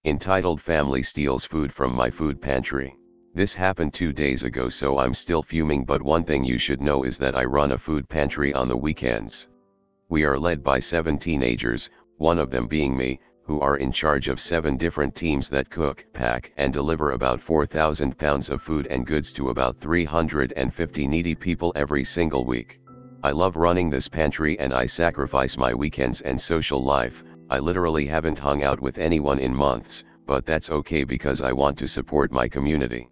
Entitled family steals food from my food pantry. This happened 2 days ago, so I'm still fuming, but one thing you should know is that I run a food pantry on the weekends. We are led by 7 teenagers, one of them being me, who are in charge of 7 different teams that cook, pack and deliver about 4,000 pounds of food and goods to about 350 needy people every single week. I love running this pantry and I sacrifice my weekends and social life. I literally haven't hung out with anyone in months, but that's okay because I want to support my community.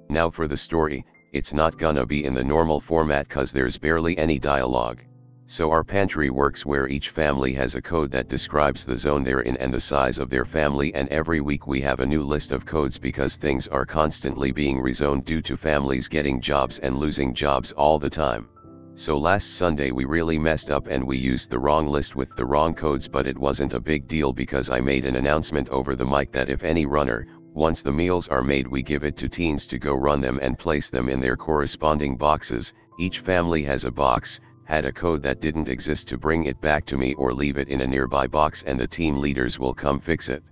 Now for the story, it's not gonna be in the normal format cause there's barely any dialogue. So our pantry works where each family has a code that describes the zone they're in and the size of their family, and every week we have a new list of codes because things are constantly being rezoned due to families getting jobs and losing jobs all the time. So last Sunday we really messed up and we used the wrong list with the wrong codes, but it wasn't a big deal because I made an announcement over the mic that if any runner, once the meals are made, we give it to teens to go run them and place them in their corresponding boxes. Each family has a box, had a code that didn't exist to bring it back to me or leave it in a nearby box and the team leaders will come fix it.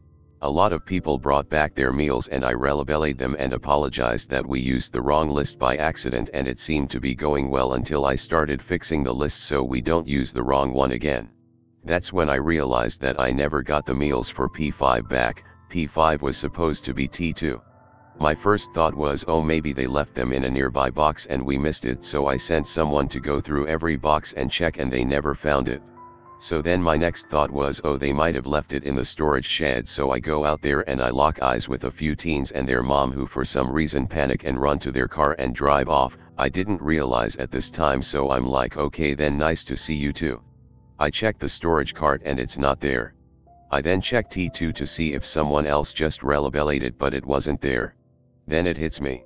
A lot of people brought back their meals and I relabeled them and apologized that we used the wrong list by accident, and it seemed to be going well until I started fixing the list so we don't use the wrong one again. That's when I realized that I never got the meals for P5 back. P5 was supposed to be T2. My first thought was, oh, maybe they left them in a nearby box and we missed it, so I sent someone to go through every box and check and they never found it. So then my next thought was, oh, they might have left it in the storage shed, so I go out there and I lock eyes with a few teens and their mom who for some reason panic and run to their car and drive off. I didn't realize at this time, so I'm like, okay then, nice to see you too. I check the storage cart and it's not there. I then check T2 to see if someone else just relabeled it, but it wasn't there. Then it hits me.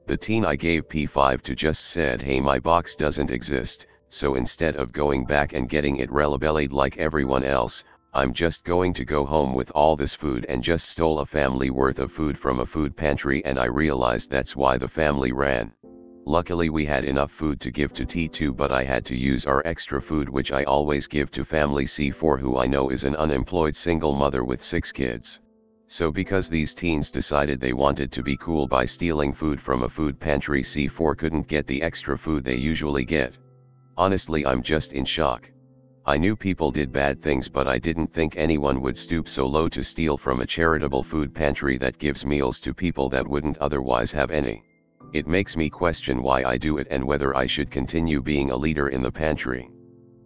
The teen I gave P5 to just said, hey, my box doesn't exist. So instead of going back and getting it relabeled like everyone else, I'm just going to go home with all this food and just stole a family worth of food from a food pantry, and I realized that's why the family ran. Luckily we had enough food to give to T2, but I had to use our extra food, which I always give to family C4, who I know is an unemployed single mother with 6 kids. So because these teens decided they wanted to be cool by stealing food from a food pantry, C4 couldn't get the extra food they usually get. Honestly, I'm just in shock. I knew people did bad things, but I didn't think anyone would stoop so low to steal from a charitable food pantry that gives meals to people that wouldn't otherwise have any. It makes me question why I do it and whether I should continue being a leader in the pantry.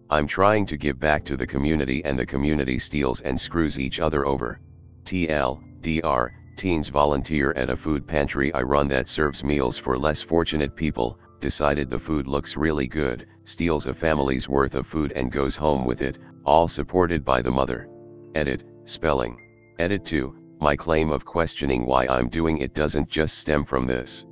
I'm trying to give back to the community and the community steals and screws each other over. TLDR, teens volunteer at a food pantry I run that serves meals for less fortunate people, decided the food looks really good, steals a family's worth of food and goes home with it, all supported by the mother. Edit, spelling. Edit 2, my claim of questioning why I'm doing it doesn't just stem from this.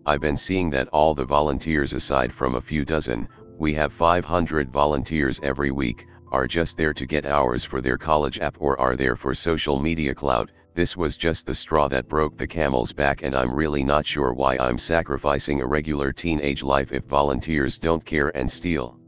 I've been seeing that all the volunteers, aside from a few dozen, we have 500 volunteers every week, are just there to get hours for their college app or are there for social media clout. This was just the straw that broke the camel's back, and I'm really not sure why I'm sacrificing a regular teenage life if volunteers don't care and steal.